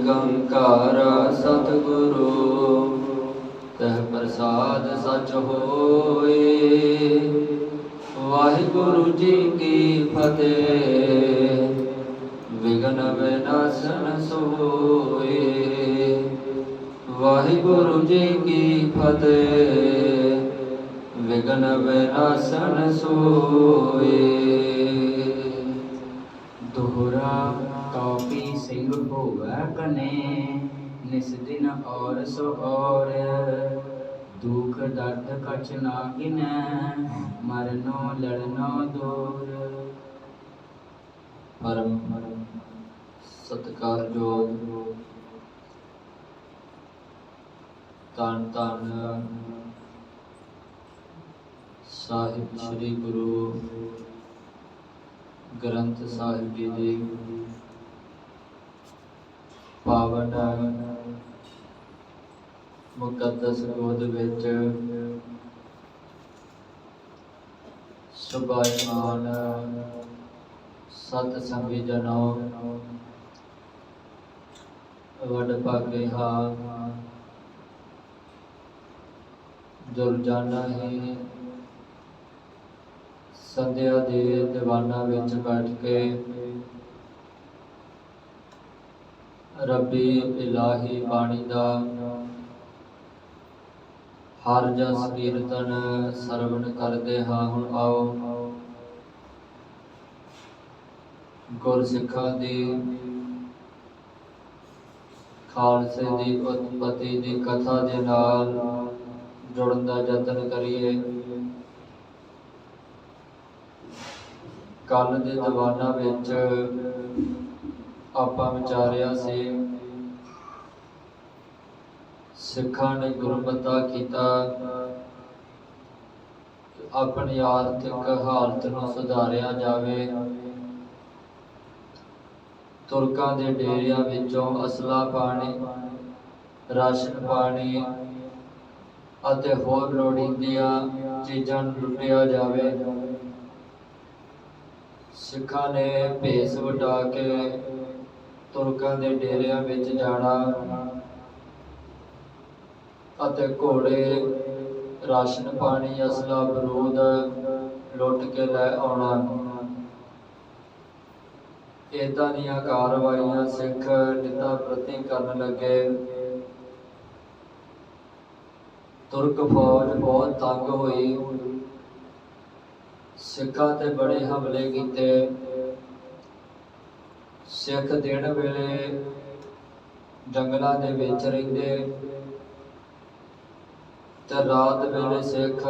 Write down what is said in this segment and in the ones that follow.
ਏਕੰਕਾਰ ਸਤਿਗੁਰੂ ਤਹਿ ਪ੍ਰਸਾਦ ਸਚ ਹੋਏ। ਵਾਹਿਗੁਰੂ ਜੀ ਕੀ ਫਤਿਹ। ਵਿਘਨ ਵਿਨਾਸ਼ਨ ਸੋਏ। ਵਾਹਿਗੁਰੂ ਜੀ ਕੀ ਫਤਿਹ। ਵਿਘਨ ਵਿਨਾਸ਼ਨ ਸੋਏ। ਦੋਹਰਾ ਕਾਪੀ ਸਿੰਘ ਹੋਵੈ ਕਨੇ, ਨਿਸ ਦਿਨ ਔਰ ਸੋ ਔਰ। ਦੁਖ ਦਰਦ ਕਛ ਨਾ ਗਿਨੈ, ਮਰਨੋ ਲੜਨੋ ਦੂਰ। ਪਰਮ ਸਤਿਕਾਰਯੋਗ ਧੰਨ ਧੰਨ ਸਾਹਿਬ ਸ੍ਰੀ ਗੁਰੂ ਗ੍ਰੰਥ ਸਾਹਿਬ ਜੀ ਦੀ ਪਾਵਨ ਮੁਕੱਦਸ ਗੋਦ ਵਿੱਚ ਸੁਭਾਈਮਾਨ ਸਤ ਸੰਗੀ ਜਨੋ, ਵਡ ਭਾਗੇ ਹਾਂ ਜੋ ਰੋਜ਼ਾਨਾ ਹੀ ਸੰਧਿਆ ਦੇ ਦੀਵਾਨਾਂ ਵਿੱਚ ਬੈਠ ਕੇ ਰੱਬੀ ਇਲਾਹੀ ਬਾਣੀ ਦਾ ਹਰ ਜਸ ਕੀਰਤਨ ਸਰਵਣ ਕਰਦੇ ਹਾਂ। ਹੁਣ ਆਓ ਗੁਰਸਿੱਖਾਂ ਦੀ ਖਾਲਸੇ ਦੀ ਉਤਪਤੀ ਦੀ ਕਥਾ ਦੇ ਨਾਲ ਜੁੜਨ ਦਾ ਯਤਨ ਕਰੀਏ। ਕੱਲ ਦੇ ਦੀਵਾਨਾਂ ਵਿੱਚ ਆਪਾਂ ਵਿਚਾਰਿਆ ਸੀ, ਸਿੱਖਾਂ ਨੇ ਗੁਰਮਤਾ ਕੀਤਾ ਆਪਣੀ ਆਰਥਿਕ ਹਾਲਤ ਨੂੰ ਸੁਧਾਰਿਆ ਜਾਵੇ। ਤੁਰਕਾਂ ਦੇ ਡੇਰਿਆਂ ਵਿੱਚੋਂ ਅਸਲਾ ਪਾਣੀ, ਰਾਸ਼ਨ ਪਾਣੀ ਅਤੇ ਹੋਰ ਲੋੜੀਂਦੀਆਂ ਚੀਜ਼ਾਂ ਨੂੰ ਲੁੱਟਿਆ ਜਾਵੇ। ਸਿੱਖਾਂ ਨੇ ਭੇਸ ਵਟਾ ਕੇ ਤੁਰਕਾਂ ਦੇ ਡੇਰਿਆਂ ਵਿੱਚ ਜਾਣਾ ਅਤੇ ਘੋੜੇ, ਰਾਸ਼ਨ ਪਾਣੀ, ਅਸਲਾ, ਬਰੂਦ ਲੁੱਟ ਕੇ ਲੈ ਆਉਣਾ। ਏਦਾਂ ਦੀਆਂ ਕਾਰਵਾਈਆਂ ਸਿੱਖ ਨਿੱਤਾਂ ਪ੍ਰਤੀ ਕਰਨ ਲੱਗੇ। ਤੁਰਕ ਫੌਜ ਬਹੁਤ ਤੰਗ ਹੋਈ। ਸਿੱਖਾਂ ਤੇ ਬੜੇ ਹਮਲੇ ਕੀਤੇ। ਸਿੱਖ ਦਿਨ ਵੇਲੇ ਜੰਗਲਾਂ ਦੇ ਵਿੱਚ ਰਹਿੰਦੇ ਤੇ ਰਾਤ ਵੇਲੇ ਸਿੱਖ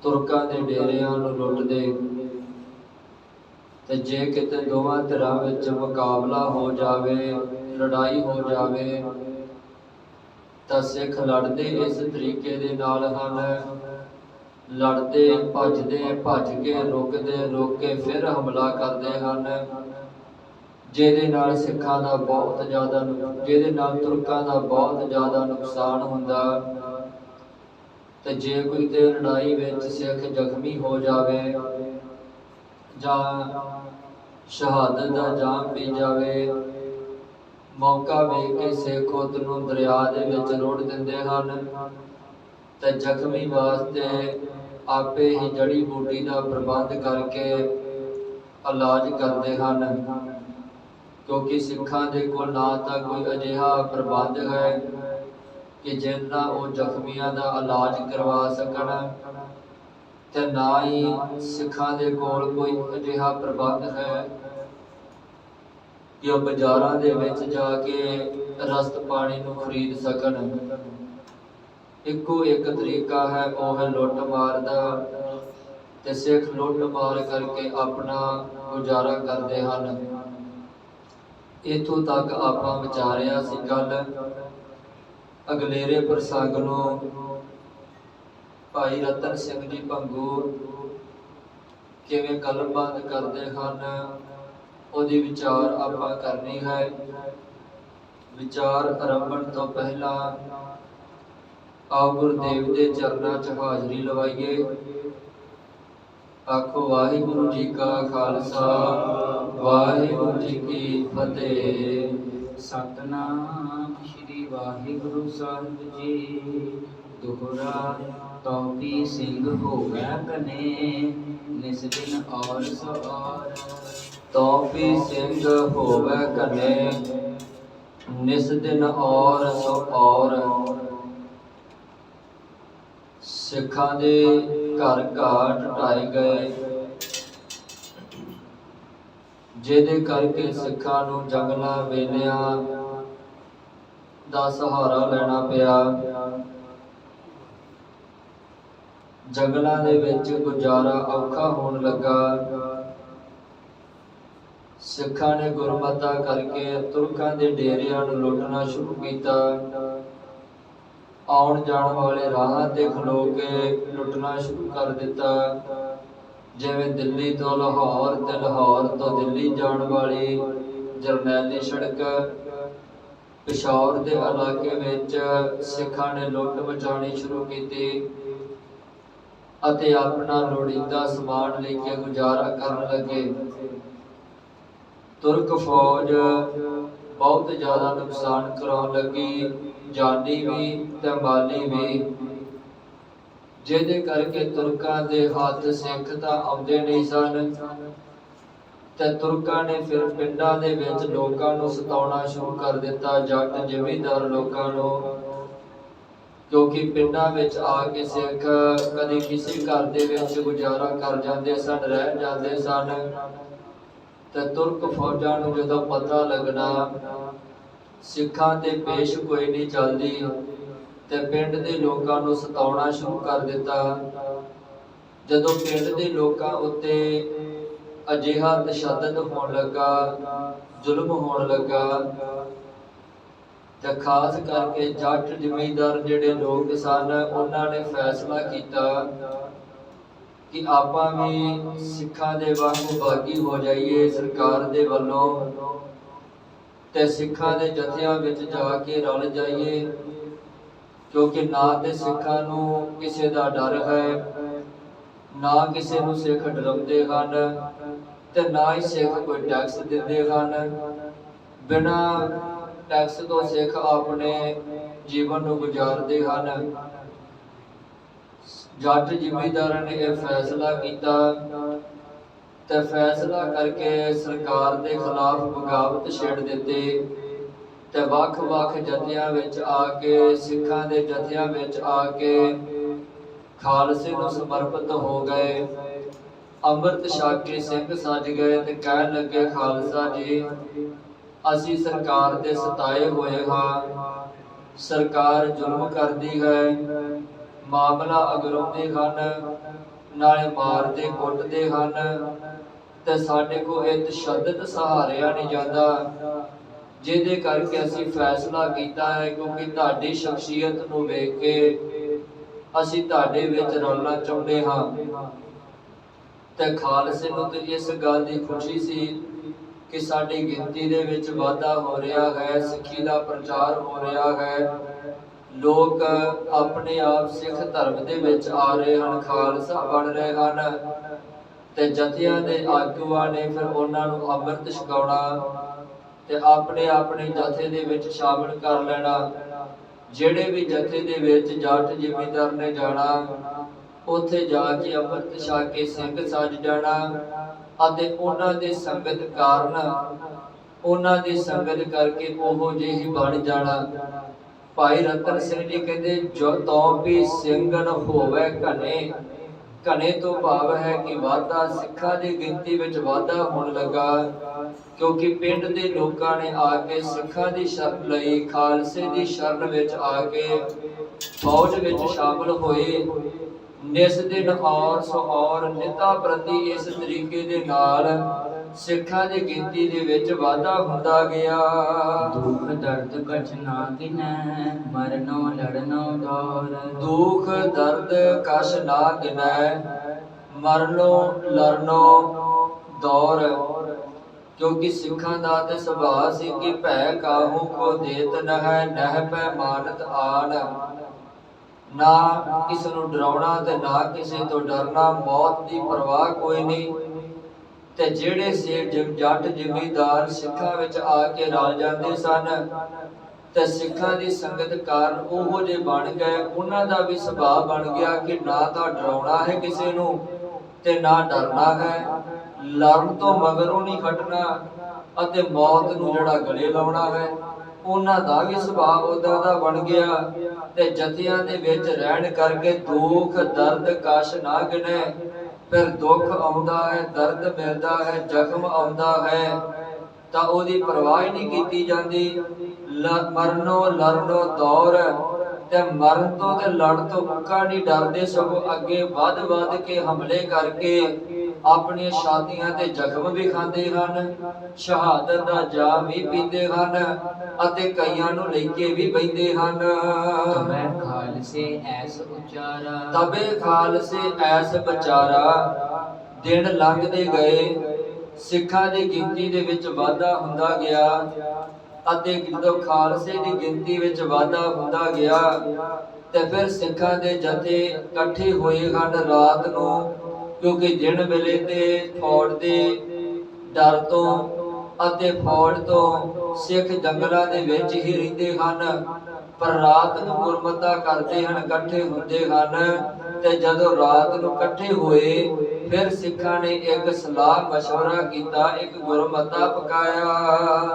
ਤੁਰਕਾਂ ਦੇ ਡੇਰਿਆਂ ਨੂੰ ਲੁੱਟਦੇ। ਤੇ ਜੇ ਕਿਤੇ ਦੋਵਾਂ ਧਿਰਾਂ ਵਿੱਚ ਮੁਕਾਬਲਾ ਹੋ ਜਾਵੇ, ਲੜਾਈ ਹੋ ਜਾਵੇ, ਤਾਂ ਸਿੱਖ ਲੜਦੇ ਇਸ ਤਰੀਕੇ ਦੇ ਨਾਲ ਹਨ, ਲੜਦੇ ਭੱਜਦੇ, ਭੱਜ ਕੇ ਰੁਕ ਕੇ ਫਿਰ ਹਮਲਾ ਕਰਦੇ ਹਨ, ਜਿਹਦੇ ਨਾਲ ਸਿੱਖਾਂ ਦਾ ਬਹੁਤ ਜ਼ਿਆਦਾ, ਜਿਹਦੇ ਨਾਲ ਤੁਰਕਾਂ ਦਾ ਬਹੁਤ ਜ਼ਿਆਦਾ ਨੁਕਸਾਨ ਹੁੰਦਾ। ਤੇ ਜੇ ਕੋਈ ਤੇ ਲੜਾਈ ਵਿੱਚ ਸਿੱਖ ਜ਼ਖਮੀ ਹੋ ਜਾਵੇ ਜਾਂ ਸ਼ਹਾਦਤ ਦਾ ਜਾਮ ਪੀ ਜਾਵੇ, ਮੌਕਾ ਵੇਖ ਕੇ ਸਿੱਖ ਉਸ ਨੂੰ ਦਰਿਆ ਦੇ ਵਿੱਚ ਰੋੜ ਦਿੰਦੇ ਹਨ ਤੇ ਜ਼ਖਮੀ ਵਾਸਤੇ ਆਪੇ ਹੀ ਜੜੀ ਬੂਟੀ ਦਾ ਪ੍ਰਬੰਧ ਕਰਕੇ ਇਲਾਜ ਕਰਦੇ ਹਨ। ਕਿਉਂਕਿ ਸਿੱਖਾਂ ਦੇ ਕੋਲ ਨਾ ਤਾਂ ਕੋਈ ਅਜਿਹਾ ਪ੍ਰਬੰਧ ਹੈ ਕਿ ਜਿਸ ਨਾਲ ਉਹ ਜ਼ਖਮੀਆਂ ਦਾ ਇਲਾਜ ਕਰਵਾ ਸਕਣ, ਤੇ ਨਾ ਹੀ ਸਿੱਖਾਂ ਦੇ ਕੋਲ ਕੋਈ ਅਜਿਹਾ ਪ੍ਰਬੰਧ ਹੈ ਕਿ ਉਹ ਬਾਜ਼ਾਰਾਂ ਦੇ ਵਿੱਚ ਜਾ ਕੇ ਰਸਦ ਪਾਣੀ ਨੂੰ ਖਰੀਦ ਸਕਣ। ਇੱਕੋ ਇੱਕ ਤਰੀਕਾ ਹੈ, ਉਹ ਹੈ ਲੁੱਟ ਮਾਰ ਦਾ, ਤੇ ਸਿੱਖ ਲੁੱਟ ਮਾਰ ਕਰਕੇ ਆਪਣਾ ਗੁਜ਼ਾਰਾ ਕਰਦੇ ਹਨ। ਇੱਥੋਂ ਤੱਕ ਆਪਾਂ ਵਿਚਾਰਿਆ ਸੀ ਕੱਲ। ਅਗਲੇਰੇ ਪ੍ਰਸੰਗ ਨੂੰ ਭਾਈ ਰਤਨ ਸਿੰਘ ਜੀ ਭੰਗੂ ਕਿਵੇਂ ਕਲਮਬੰਦ ਕਰਦੇ ਹਨ, ਉਹਦੀ ਵਿਚਾਰ ਆਪਾਂ ਕਰਨੀ ਹੈ। ਵਿਚਾਰ ਆਰੰਭਣ ਤੋਂ ਪਹਿਲਾਂ ਆਓ ਗੁਰਦੇਵ ਦੇ ਚਰਨਾਂ 'ਚ ਹਾਜ਼ਰੀ ਲਵਾਈਏ ਆਖੋ ਵਾਹਿਗੁਰੂ ਜੀ ਕਾ ਖਾਲਸਾ ਵਾਹਿਗੁਰੂ ਜੀ ਕੀ ਫਤਿਹ। ਸਤਨਾਮ ਸ੍ਰੀ ਵਾਹਿਗੁਰੂ ਸਾਹਿਬ ਜੀ। ਦੋਹਰਾ ਤੌਪੀ ਸਿੰਘ ਹੋਵੇ ਕਨੇ ਨਿਸ ਦਿਨ ਔਰ ਸੋ ਔਰ। ਤੌਪੀ ਸਿੰਘ ਹੋਵੇ ਕਨੇ ਨਿਸ ਦਿਨ ਔਰ ਸੋ ਔਰ। ਸਿੱਖਾਂ ਦੇ ਘਰ ਘਾਟ ਢਾਏ ਗਏ, ਜਿਹਦੇ ਕਰਕੇ ਸਿੱਖਾਂ ਨੂੰ ਜੰਗਲਾਂ ਵੇਲਿਆਂ ਦਾ ਸਹਾਰਾ ਲੈਣਾ ਪਿਆ। ਜੰਗਲਾਂ ਦੇ ਵਿੱਚ ਗੁਜ਼ਾਰਾ ਔਖਾ ਹੋਣ ਲੱਗਾ। ਸਿੱਖਾਂ ਨੇ ਗੁਰਮਤਾ ਕਰਕੇ ਤੁਰਕਾਂ ਦੇ ਡੇਰਿਆਂ ਨੂੰ ਲੁੱਟਣਾ ਸ਼ੁਰੂ ਕੀਤਾ। ਆਉਣ ਜਾਣ ਵਾਲੇ ਰਾਹਾਂ ਤੇ ਖਲੋ ਕੇ ਲੁੱਟਣਾ ਸ਼ੁਰੂ ਕਰ ਦਿੱਤਾ। ਜਿਵੇਂ ਦਿੱਲੀ ਤੋਂ ਲਾਹੌਰ ਤੇ ਲਾਹੌਰ ਤੋਂ ਦਿੱਲੀ ਜਾਣ ਵਾਲੀ ਜਰਨੈਲੀ ਸੜਕ, ਪਿਸ਼ੌਰ ਦੇ ਇਲਾਕੇ ਵਿੱਚ ਸਿੱਖਾਂ ਨੇ ਲੁੱਟ ਮਚਾਉਣੀ ਸ਼ੁਰੂ ਕੀਤੀ ਅਤੇ ਆਪਣਾ ਲੋੜੀਂਦਾ ਸਮਾਨ ਲੈ ਕੇ ਗੁਜ਼ਾਰਾ ਕਰਨ ਲੱਗੇ। ਤੁਰਕ ਫੌਜ ਬਹੁਤ ਜ਼ਿਆਦਾ ਨੁਕਸਾਨ ਕਰਾਉਣ ਲੱਗੀ, ਜਾਨੀ ਵੀ ਤੇ ਮਾਲੀ ਵੀ, ਜਿਹਦੇ ਕਰਕੇ ਤੁਰਕਾਂ ਦੇ ਹੱਥ ਸਿੱਖ ਤਾਂ ਆਉਂਦੇ ਨਹੀਂ ਸਨ ਤੇ ਤੁਰਕਾਂ ਨੇ ਫਿਰ ਪਿੰਡਾਂ ਦੇ ਵਿੱਚ ਲੋਕਾਂ ਨੂੰ ਸਤਾਉਣਾ ਸ਼ੁਰੂ ਕਰ ਦਿੱਤਾ, ਜੱਟ ਜ਼ਿਮੀਂਦਾਰ ਲੋਕਾਂ ਨੂੰ। ਕਿਉਂਕਿ ਪਿੰਡਾਂ ਵਿੱਚ ਆ ਕੇ ਸਿੱਖ ਕਦੇ ਕਿਸੇ ਘਰ ਦੇ ਵਿੱਚ ਗੁਜ਼ਾਰਾ ਕਰ ਜਾਂਦੇ ਸਨ, ਰਹਿ ਜਾਂਦੇ ਸਨ, ਤੇ ਤੁਰਕ ਫੌਜਾਂ ਨੂੰ ਜਦੋਂ ਪਤਾ ਲੱਗਣਾ ਸਿੱਖਾਂ ਤੇ ਪੇਸ਼ ਕੋਈ ਨਹੀਂ ਚੱਲਦੀ ਤੇ ਪਿੰਡ ਦੇ ਲੋਕਾਂ ਨੂੰ ਸਤਾਉਣਾ ਸ਼ੁਰੂ ਕਰ ਦਿੱਤਾ। ਜਦੋਂ ਪਿੰਡ ਦੇ ਲੋਕਾਂ ਉੱਤੇ ਅਜਿਹਾ ਤਸ਼ੱਦਦ ਹੋਣ ਲੱਗਾ, ਜ਼ੁਲਮ ਹੋਣ ਲੱਗਾ, ਤੇ ਖਾਸ ਕਰਕੇ ਜੱਟ ਜ਼ਿਮੀਂਦਾਰ ਜਿਹੜੇ ਲੋਕ ਸਨ, ਉਹਨਾਂ ਨੇ ਫੈਸਲਾ ਕੀਤਾ ਕਿ ਆਪਾਂ ਵੀ ਸਿੱਖਾਂ ਦੇ ਵਾਂਗੂ ਬਾਗੀ ਹੋ ਜਾਈਏ ਸਰਕਾਰ ਦੇ ਵੱਲੋਂ ਤੇ ਸਿੱਖਾਂ ਦੇ ਜਥਿਆਂ ਵਿੱਚ ਜਾ ਕੇ ਰਲ ਜਾਈਏ। ਕਿਉਂਕਿ ਨਾ ਤੇ ਸਿੱਖਾਂ ਨੂੰ ਕਿਸੇ ਦਾ ਡਰ ਹੈ, ਨਾ ਕਿਸੇ ਨੂੰ ਸਿੱਖ ਡਰਾਉਂਦੇ ਹਨ ਤੇ ਨਾ ਹੀ ਸਿੱਖ ਕੋਈ ਟੈਕਸ ਦਿੰਦੇ ਹਨ। ਬਿਨਾਂ ਟੈਕਸ ਤੋਂ ਸਿੱਖ ਆਪਣੇ ਜੀਵਨ ਨੂੰ ਗੁਜ਼ਾਰਦੇ ਹਨ। ਜੱਟ ਜ਼ਿਮੀਂਦਾਰਾਂ ਨੇ ਇਹ ਫੈਸਲਾ ਕੀਤਾ ਤੇ ਫੈਸਲਾ ਕਰਕੇ ਸਰਕਾਰ ਦੇ ਖਿਲਾਫ ਬਗਾਵਤ ਛੇੜ ਦਿੱਤੀ ਤੇ ਵੱਖ-ਵੱਖ ਜਥਿਆਂ ਵਿੱਚ ਆ ਕੇ, ਸਿੱਖਾਂ ਦੇ ਜਥਿਆਂ ਵਿੱਚ ਆ ਕੇ ਖਾਲਸੇ ਨੂੰ ਸਮਰਪਿਤ ਹੋ ਗਏ। ਅੰਮ੍ਰਿਤ ਛਕ ਕੇ ਸਿੰਘ ਸੱਜ ਗਏ ਤੇ ਕਹਿਣ ਲੱਗੇ, ਖਾਲਸਾ ਜੀ, ਅਸੀਂ ਸਰਕਾਰ ਦੇ ਸਤਾਏ ਹੋਏ ਹਾਂ, ਸਰਕਾਰ ਜ਼ੁਲਮ ਕਰਦੀ ਹੈ, ਮਾਮਲਾ ਅਗਰਾਉਂਦੇ ਹਨ, ਨਾਲੇ ਮਾਰਦੇ ਕੁੱਟਦੇ ਹਨ ਤੇ ਸਾਡੇ ਕੋਲ ਇਹ ਤਸ਼ੱਦਦ ਸਹਾਰਿਆ ਨਹੀਂ ਜਾਂਦਾ, ਜਿਹਦੇ ਕਰਕੇ ਅਸੀਂ ਫੈਸਲਾ ਕੀਤਾ ਹੈ ਕਿਉਂਕਿ ਤੁਹਾਡੀ ਸ਼ਖਸੀਅਤ ਨੂੰ ਵੇਖ ਕੇ ਅਸੀਂ ਤੁਹਾਡੇ ਵਿੱਚ ਰਲਣਾ ਚਾਹੁੰਦੇ ਹਾਂ। ਤੇ ਖਾਲਸੇ ਨੂੰ ਤੇ ਇਸ ਗੱਲ ਦੀ ਖੁਸ਼ੀ ਸੀ ਕਿ ਸਾਡੀ ਗਿਣਤੀ ਦੇ ਵਿੱਚ ਵਾਧਾ ਹੋ ਰਿਹਾ ਹੈ, ਸਿੱਖੀ ਦਾ ਪ੍ਰਚਾਰ ਹੋ ਰਿਹਾ ਹੈ, ਲੋਕ ਆਪਣੇ ਆਪ ਸਿੱਖ ਧਰਮ ਦੇ ਵਿੱਚ ਆ ਰਹੇ ਹਨ, ਖਾਲਸਾ ਬਣ ਰਹੇ ਹਨ। ਤੇ ਜਥਿਆਂ ਦੇ ਆਗੂਆਂ ਨੇ ਫਿਰ ਉਹਨਾਂ ਨੂੰ ਅੰਮ੍ਰਿਤ ਛਕਾਉਣਾ ਤੇ ਆਪਣੇ ਆਪਣੇ ਜਥੇ ਦੇ ਵਿੱਚ ਸ਼ਾਮਲ ਕਰ ਲੈਣਾ। ਜਿਹੜੇ ਵੀ ਜਥੇ ਦੇ ਵਿੱਚ ਜੱਟ ਜ਼ਿਮੀਂਦਾਰ ਨੇ ਜਾਣਾ, ਉੱਥੇ ਜਾ ਕੇ ਅੰਮ੍ਰਿਤ ਛਕ ਕੇ ਸਿੰਘ ਸੱਜ ਜਾਣਾ ਅਤੇ ਉਹਨਾਂ ਦੇ ਸੰਗਤ ਕਾਰਨ, ਉਹਨਾਂ ਦੀ ਸੰਗਤ ਕਰਕੇ ਉਹੋ ਜਿਹੀ ਬਣ ਜਾਣਾ। ਭਾਈ ਰਤਨ ਸਿੰਘ ਜੀ ਕਹਿੰਦੇ, ਜੋ ਤੋਂ ਵੀ ਸਿੰਘਨ ਹੋਵੇ ਘਨੇ, ਘਨੇ ਤੋਂ ਭਾਵ ਹੈ ਕਿ ਵਾਧਾ, ਸਿੱਖਾਂ ਦੀ ਗਿਣਤੀ ਵਿੱਚ ਵਾਧਾ ਹੋਣ ਲੱਗਾ ਕਿਉਂਕਿ ਪਿੰਡ ਦੇ ਲੋਕਾਂ ਨੇ ਆ ਕੇ ਸਿੱਖਾਂ ਦੀ ਸ਼ਰਨ ਲਈ, ਖਾਲਸੇ ਦੀ ਸ਼ਰਨ ਵਿੱਚ ਆ ਕੇ ਫੌਜ ਵਿੱਚ ਸ਼ਾਮਲ ਹੋਏ। ਨਿਸ ਦਿਨ ਔਰ ਸੋ ਔਰ, ਨਿਤਾ ਪ੍ਰਤੀ ਇਸ ਤਰੀਕੇ ਦੇ ਨਾਲ ਸਿੱਖਾਂ ਦੀ ਗਿਣਤੀ ਦੇ ਵਿੱਚ ਵਾਧਾ ਹੁੰਦਾ ਗਿਆ। ਦੁੱਖ ਦਰਦ ਕਛ ਨਾ ਗਿਨੈ, ਮਰਨੋ ਲੜਨੋ ਦੌਰ। ਦੁੱਖ ਦਰਦ ਕਛ ਨਾ ਗਿਨੈ, ਮਰਨੋ ਲੜਨੋ ਦੌਰ। ਕਿਉਂਕਿ ਸਿੱਖਾਂ ਦਾ ਤੇ ਸੁਭਾਅ ਸੀ ਕਿ ਭੈ ਕਾਹੂ ਕੋ ਦੇਤ ਨਹਿ, ਨਹਿ ਪੈ ਮਾਨਤ ਆਨ। ਨਾ ਕਿਸੇ ਨੂੰ ਡਰਾਉਣਾ ਤੇ ਨਾ ਕਿਸੇ ਤੋਂ ਡਰਨਾ, ਮੌਤ ਦੀ ਪਰਵਾਹ ਕੋਈ ਨਹੀਂ। ਤੇ ਜਿਹੜੇ ਸੇਠ ਜੱਟ ਜ਼ਿਮੀਂਦਾਰ ਸਿੱਖਾਂ ਵਿੱਚ ਆ ਕੇ ਰਲ ਜਾਂਦੇ ਸਨ ਤੇ ਸਿੱਖਾਂ ਦੀ ਸੰਗਤ ਕਾਰਨ ਉਹੋ ਜਿਹੇ ਬਣ ਗਏ, ਉਹਨਾਂ ਦਾ ਵੀ ਸੁਭਾਅ ਬਣ ਗਿਆ ਕਿ ਨਾ ਤਾਂ ਡਰਾਉਣਾ ਹੈ ਕਿਸੇ ਨੂੰ ਤੇ ਨਾ ਡਰਨਾ ਹੈ, ਲੜਨ ਤੋਂ ਮਗਰੋਂ ਨਹੀਂ ਹਟਣਾ ਅਤੇ ਮੌਤ ਨੂੰ ਜਿਹੜਾ ਗਲੇ ਲਾਉਣਾ ਹੈ। ਉਹਨਾਂ ਦਾ ਵੀ ਸੁਭਾਅ ਉਦਾਂ ਦਾ ਬਣ ਗਿਆ ਤੇ ਜਥਿਆਂ ਦੇ ਵਿੱਚ ਰਹਿਣ ਕਰਕੇ ਦੁੱਖ ਦਰਦ ਕਸ਼ ਨਾ ਗਿਣੇ। ਫਿਰ ਦੁੱਖ ਆਉਂਦਾ ਹੈ, ਦਰਦ ਮਿਲਦਾ ਹੈ, ਜ਼ਖਮ ਆਉਂਦਾ ਹੈ ਤਾਂ ਉਹਦੀ ਪਰਵਾਹ ਹੀ ਨਹੀਂ ਕੀਤੀ ਜਾਂਦੀ। ਮਰਨੋਂ ਲੜਨੋਂ ਦੌਰ, ਤੇ ਮਰਨ ਤੋਂ ਤੇ ਲੜ ਤੋਂ ਉੱਕਾ ਨਹੀਂ ਡਰਦੇ, ਸਗੋਂ ਅੱਗੇ ਵੱਧ ਵੱਧ ਕੇ ਹਮਲੇ ਕਰਕੇ ਆਪਣੀਆਂ ਛਾਤੀਆਂ ਤੇ ਜ਼ਖਮ ਵੀ ਖਾਂਦੇ ਹਨ, ਸ਼ਹਾਦਤ ਦਾ ਜਾਮ ਵੀ ਪੀਂਦੇ ਹਨ ਅਤੇ ਕਈਆਂ ਨੂੰ ਲੈ ਕੇ ਵੀ ਬੈਠੇ ਹਨ। ਤਬੇ ਖਾਲਸੇ ਐਸ ਉਚਾਰਾ, ਤਬੇ ਖਾਲਸੇ ਐਸ ਵਿਚਾਰਾ। ਦਿਨ ਲੰਘਦੇ ਗਏ, ਸਿੱਖਾਂ ਦੀ ਗਿਣਤੀ ਦੇ ਵਿੱਚ ਵਾਧਾ ਹੁੰਦਾ ਗਿਆ ਅਤੇ ਜਦੋਂ ਖਾਲਸੇ ਦੀ ਗਿਣਤੀ ਵਿੱਚ ਵਾਧਾ ਹੁੰਦਾ ਗਿਆ ਤੇ ਫਿਰ ਸਿੱਖਾਂ ਦੇ ਜਥੇ ਇਕੱਠੇ ਹੋਏ ਹਨ ਰਾਤ ਨੂੰ, ਕਿਉਂਕਿ ਦਿਨ ਵੇਲੇ ਤੇ ਫੌਜ ਦੇ ਡਰ ਤੋਂ ਅਤੇ ਫੌਜ ਤੋਂ ਸਿੱਖ ਜੰਗਲਾਂ ਦੇ ਵਿੱਚ ਹੀ ਰਹਿੰਦੇ ਹਨ, ਪਰ ਰਾਤ ਨੂੰ ਗੁਰਮਤਾ ਕਰਦੇ ਹਨ, ਇਕੱਠੇ ਹੁੰਦੇ ਹਨ। ਤੇ ਜਦੋਂ ਰਾਤ ਨੂੰ ਇਕੱਠੇ ਹੋਏ ਫਿਰ ਸਿੱਖਾਂ ਨੇ ਇੱਕ ਸਲਾਹ ਮਸ਼ਵਰਾ ਕੀਤਾ, ਇੱਕ ਗੁਰਮਤਾ ਪਕਾਇਆ।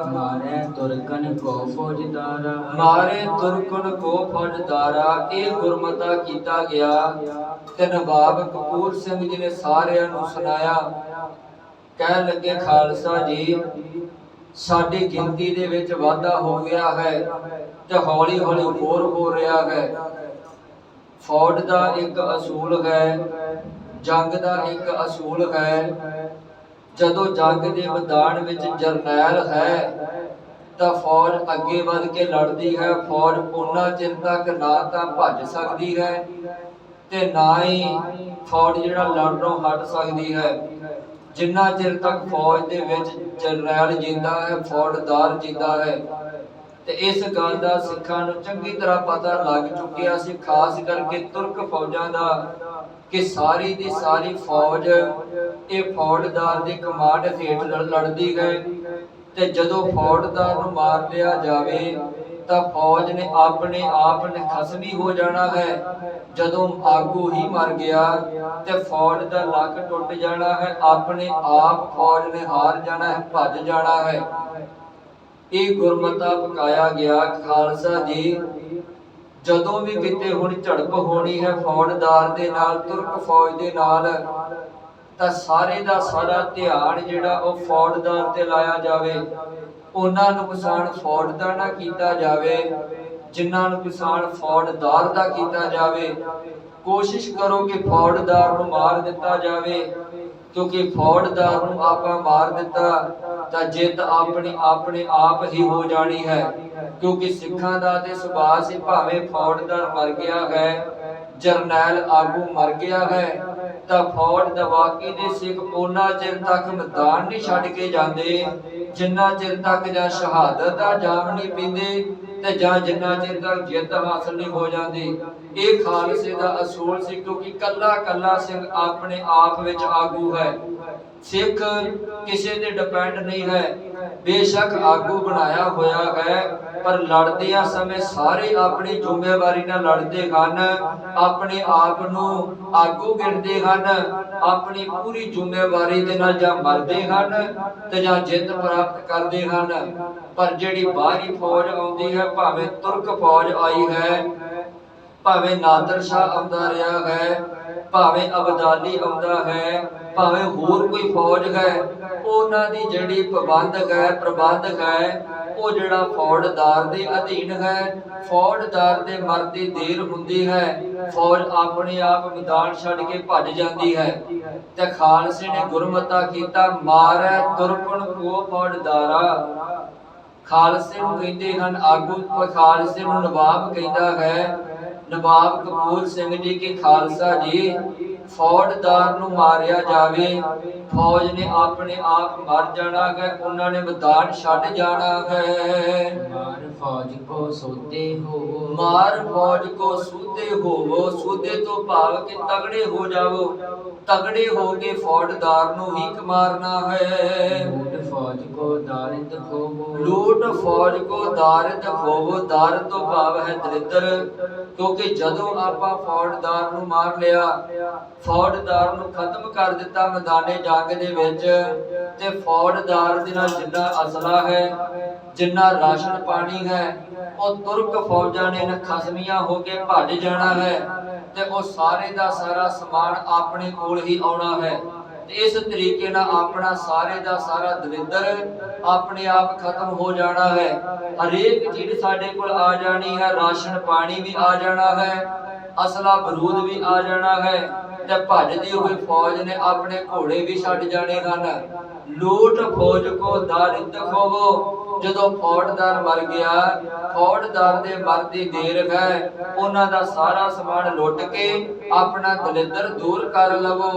ਮਾਰੇ ਤੁਰਕਨ ਕੋ ਫੌਜਦਾਰਾ, ਮਾਰੇ ਤੁਰਕਨ ਕੋ ਫੌਜਦਾਰਾ। ਇਹ ਗੁਰਮਤਾ ਕੀਤਾ ਗਿਆ ਤੇ ਨਵਾਬ ਕਪੂਰ ਸਿੰਘ ਜੀ ਨੇ ਸਾਰਿਆਂ ਨੂੰ ਸੁਣਾਇਆ। ਕਹਿਣ ਲੱਗੇ, ਖਾਲਸਾ ਜੀ ਸਾਡੀ ਗਿਣਤੀ ਦੇ ਵਿੱਚ ਵਾਧਾ ਹੋ ਗਿਆ ਹੈ ਤੇ ਹੌਲੀ ਹੌਲੀ ਹੋਰ ਹੋ ਰਿਹਾ ਹੈ। ਫੌਜ ਦਾ ਇੱਕ ਅਸੂਲ ਹੈ, ਜੰਗ ਦਾ ਇੱਕ ਅਸੂਲ ਹੈ। ਜਦੋਂ ਜੰਗ ਦੇ ਮੈਦਾਨ ਵਿੱਚ ਜਰਨੈਲ ਹੈ ਤਾਂ ਫੌਜ ਅੱਗੇ ਵੱਧ ਕੇ ਲੜਦੀ ਹੈ। ਫੌਜ ਉਹਨਾਂ ਚਿਰ ਤੱਕ ਨਾ ਤਾਂ ਭੱਜ ਸਕਦੀ ਹੈ ਤੇ ਨਾ ਹੀ ਫੌਜ ਜਿਹੜਾ ਲੜਨੋਂ ਹਟ ਸਕਦੀ ਹੈ, ਜਿੰਨਾ ਚਿਰ ਤੱਕ ਫੌਜ ਦੇ ਵਿੱਚ ਜਰਨੈਲ ਜਿੰਦਾ ਹੈ, ਫੌਜਦਾਰ ਜਿੰਦਾ ਹੈ। ਤੇ ਇਸ ਗੱਲ ਦਾ ਸਿੱਖਾਂ ਨੂੰ ਚੰਗੀ ਤਰ੍ਹਾਂ ਪਤਾ ਲੱਗ ਚੁੱਕਿਆ ਸੀ, ਖਾਸ ਕਰਕੇ ਤੁਰਕ ਫੌਜਾਂ ਦਾ, ਕਿ ਸਾਰੀ ਦੀ ਸਾਰੀ ਫੌਜ ਇਹ ਫੌਜਦਾਰ ਦੀ ਕਮਾਂਡ ਹੇਠ ਲੜਦੀ ਹੈ। ਤੇ ਜਦੋਂ ਫੌਜਦਾਰ ਨੂੰ ਮਾਰ ਲਿਆ ਜਾਵੇ ਤਾਂ ਫੌਜ ਨੇ ਆਪਣੇ ਆਪ ਨੇ ਖਸਮੀ ਹੋ ਜਾਣਾ ਹੈ। ਜਦੋਂ ਆਗੂ ਹੀ ਮਰ ਗਿਆ ਤੇ ਫੌਜ ਦਾ ਲੱਕ ਟੁੱਟ ਜਾਣਾ ਹੈ, ਆਪਣੇ ਆਪ ਫੌਜ ਨੇ ਹਾਰ ਜਾਣਾ ਹੈ, ਭੱਜ ਜਾਣਾ ਹੈ। ਇਹ ਗੁਰਮਤਾ ਪਕਾਇਆ ਗਿਆ। ਖਾਲਸਾ ਜੀ ਜਦੋਂ ਵੀ ਕਿਤੇ ਹੁਣ ਝੜਪ ਹੋਣੀ ਹੈ ਫੌਜਦਾਰ ਦੇ ਨਾਲ, ਤੁਰਕ ਫੌਜ ਦੇ ਨਾਲ, ਤਾਂ ਸਾਰੇ ਦਾ ਸਾਰਾ ਧਿਆਨ ਜਿਹੜਾ ਉਹ ਫੌਜਦਾਰ ਤੇ ਲਾਇਆ ਜਾਵੇ। ਉਹਨਾਂ ਨੂੰ ਨੁਕਸਾਨ ਫੌਜ ਦਾ ਨਾ ਕੀਤਾ ਜਾਵੇ ਜਿਨ੍ਹਾਂ ਨੂੰ ਨੁਕਸਾਨ ਫੌਜਦਾਰ ਦਾ ਕੀਤਾ ਜਾਵੇ। ਕੋਸ਼ਿਸ਼ ਕਰੋ ਕਿ ਫੌਜਦਾਰ ਨੂੰ ਮਾਰ ਦਿੱਤਾ ਜਾਵੇ, ਕਿਉਂਕਿ ਫੌਜਦਾਰ ਨੂੰ ਆਪਾਂ ਮਾਰ ਦਿੱਤਾ ਤਾਂ ਜਿੱਤ ਆਪਣੀ ਆਪਣੇ ਆਪ ਹੀ ਹੋ ਜਾਣੀ ਹੈ। ਕਿਉਂਕਿ ਸਿੱਖਾਂ ਦਾ ਤੇ ਸੁਭਾਅ ਸੀ, ਭਾਵੇਂ ਫੌਜਦਾਰ ਮਰ ਗਿਆ ਹੈ, ਜਰਨੈਲ ਆਗੂ ਮਰ ਗਿਆ ਹੈ, ਤਾਂ ਫੌਜ ਦਾ ਬਾਕੀ ਦੇ ਸਿੱਖ ਉਹਨਾਂ ਚਿਰ ਤੱਕ ਮੈਦਾਨ ਨਹੀਂ ਛੱਡ ਕੇ ਜਾਂਦੇ ਜਿੰਨਾ ਚਿਰ ਤੱਕ ਜਾਂ ਸ਼ਹਾਦਤ ਦਾ ਜਾਮ ਨਹੀਂ ਪੀਂਦੇ ਤੇ ਜਾਂ ਜਿੰਨਾ ਚਿਰ ਤੱਕ ਜਿੱਤ ਹਾਸਲ ਨਹੀਂ ਹੋ ਜਾਂਦੀ। ਇਹ ਖਾਲਸੇ ਦਾ ਅਸੂਲ ਸੀ, ਕਿਉਂਕਿ ਕੱਲਾ ਕੱਲਾ ਸਿੰਘ ਆਪਣੇ ਆਪ ਵਿੱਚ ਆਗੂ ਹੈ। ਸਿੱਖ ਕਿਸੇ ਤੇ ਡਿਪੈਂਡ ਨਹੀਂ ਹੈ। ਬੇਸ਼ੱਕ ਆਗੂ ਬਣਾਇਆ ਹੋਇਆ ਹੈ, ਪਰ ਲੜਦਿਆਂ ਸਮੇਂ ਸਾਰੇ ਆਪਣੀ ਜ਼ਿੰਮੇਵਾਰੀ ਨਾਲ ਲੜਦੇ ਹਨ, ਆਪਣੇ ਆਪ ਨੂੰ ਆਗੂ ਗਿਣਦੇ ਹਨ, ਆਪਣੀ ਪੂਰੀ ਜ਼ਿੰਮੇਵਾਰੀ ਦੇ ਨਾਲ ਜਾਂ ਮਰਦੇ ਹਨ ਤੇ ਜਾਂ ਜਿੱਤ ਪ੍ਰਾਪਤ ਕਰਦੇ ਹਨ। ਪਰ ਜਿਹੜੀ ਬਾਹਰੀ ਫੌਜ ਆਉਂਦੀ ਹੈ, ਭਾਵੇਂ ਤੁਰਕ ਫੌਜ ਆਈ ਹੈ, ਭਾਵੇਂ ਨਾਦਰ ਸ਼ਾਹ ਆਉਂਦਾ ਰਿਹਾ ਹੈ, ਭਾਵੇਂ ਅਬਦਾਲੀ ਆਉਂਦਾ ਹੈ, ਭਾਵੇਂ ਹੋਰ ਕੋਈ ਫੌਜ ਹੈ, ਉਹਨਾਂ ਦੀ ਜਿਹੜੀ ਪ੍ਰਬੰਧਕ ਹੈ ਉਹ ਜਿਹੜਾ ਫੌਜਦਾਰ ਦੇ ਅਧੀਨ ਹੈ। ਫੌਜਦਾਰ ਦੇ ਮਰਦੀ ਦੇਰ ਹੁੰਦੀ ਹੈ, ਫੌਜ ਆਪਣੇ ਆਪ ਮੈਦਾਨ ਛੱਡ ਕੇ ਭੱਜ ਜਾਂਦੀ ਹੈ। ਤੇ ਖਾਲਸੇ ਨੇ ਗੁਰਮਤਾ ਕੀਤਾ, ਮਾਰੈ ਤੁਰਕਨ ਕੋ ਫੌਜਦਾਰਾ। ਖਾਲਸੇ ਨੂੰ ਕਹਿੰਦੇ ਹਨ ਆਗੂ, ਖਾਲਸੇ ਨੂੰ ਨਵਾਬ ਕਹਿੰਦਾ ਹੈ, ਨਵਾਬ ਕਪੂਰ ਸਿੰਘ ਜੀ ਕਿ ਖਾਲਸਾ ਜੀ ਫੌਜਦਾਰ ਨੂੰ ਮਾਰਿਆ ਜਾਵੇ, ਫੌਜ ਨੇ ਆਪਣੇ ਆਪ ਮਰ ਜਾਣਾ ਹੈ, ਉਹਨਾਂ ਨੇ ਮੈਦਾਨ ਛੱਡ ਜਾਣਾ ਹੈ। ਮਾਰ ਫੌਜ ਕੋ ਸੋਤੇ ਹੋ, ਮਾਰ ਫੌਜ ਕੋ ਸੂਤੇ ਹੋਵੋ। ਸੂਤੇ ਤੋਂ ਭਾਵ ਕਿ ਤਗੜੇ ਹੋ ਜਾਵੋ, ਤਗੜੇ ਹੋ ਕੇ ਫੌਜਦਾਰ ਨੂੰ ਹੀ ਮਾਰਨਾ ਹੈ। ਲੂਟ ਫੌਜ ਕੋ ਦਾਰਿਦ ਖੋਵੋ, ਲੂਟ ਫੌਜ ਕੋ ਦਾਰਿਦ ਖੋਵੋ। ਦਾਰਿਦ ਤੋਂ ਭਾਵ ਹੈ ਦਰਿਦਰ, ਕਿਉਂਕਿ ਜਦੋਂ ਆਪਾਂ ਫੌਜਦਾਰ ਨੂੰ ਮਾਰ ਲਿਆ, ਫੌਜਦਾਰ ਨੂੰ ਖਤਮ ਕਰ ਦਿੱਤਾ ਮੈਦਾਨੇ ਜੰਗ ਦੇ ਵਿੱਚ, ਤੇ ਫੌਜਦਾਰ ਦੇ ਨਾਲ ਜਿੰਨਾ ਅਸਲਾ ਹੈ, ਜਿੰਨਾ ਰਾਸ਼ਨ ਪਾਣੀ ਹੈ, ਉਹ ਤੁਰਕ ਫੌਜਾਂ ਨੇ ਖਸਮੀਆਂ ਹੋ ਕੇ ਭੱਜ ਜਾਣਾ ਹੈ, ਤੇ ਉਹ ਸਾਰੇ ਦਾ ਸਾਰਾ ਸਮਾਨ ਆਪਣੇ ਕੋਲ ਹੀ ਆਉਣਾ ਹੈ। ਇਸ ਤਰੀਕੇ ਨਾਲ ਆਪਣਾ ਸਾਰੇ ਦਾ ਸਾਰਾ ਦਲਿੱਦਰ ਆਪਣੇ ਆਪ ਖਤਮ ਹੋ ਜਾਣਾ ਹੈ। ਹਰੇਕ ਚੀਜ਼ ਸਾਡੇ ਕੋਲ ਆ ਜਾਣੀ ਹੈ, ਰਾਸ਼ਨ ਪਾਣੀ ਵੀ ਆ ਜਾਣਾ ਹੈ, ਅਸਲਾ ਬਰੂਦ ਵੀ ਆ ਜਾਣਾ ਹੈ, ਤੇ ਭੱਜਦੀ ਹੋਈ ਫੌਜ ਨੇ ਆਪਣੇ ਘੋੜੇ ਵੀ ਛੱਡ ਜਾਣੇ ਹਨ। ਲੂਟ ਫੌਜ ਕੋ ਦਾਰਿਦ ਖੋਵੋ। ਜਦੋਂ ਫੌਜਦਾਰ ਮਰ ਗਿਆ, ਫੌਜਦਾਰ ਦੇ ਮਰਨ ਦੀ ਦੇਰ ਹੈ, ਉਹਨਾਂ ਦਾ ਸਾਰਾ ਸਮਾਨ ਲੁੱਟ ਕੇ ਆਪਣਾ ਦਲਿੱਦਰ ਦੂਰ ਕਰ ਲਵੋ।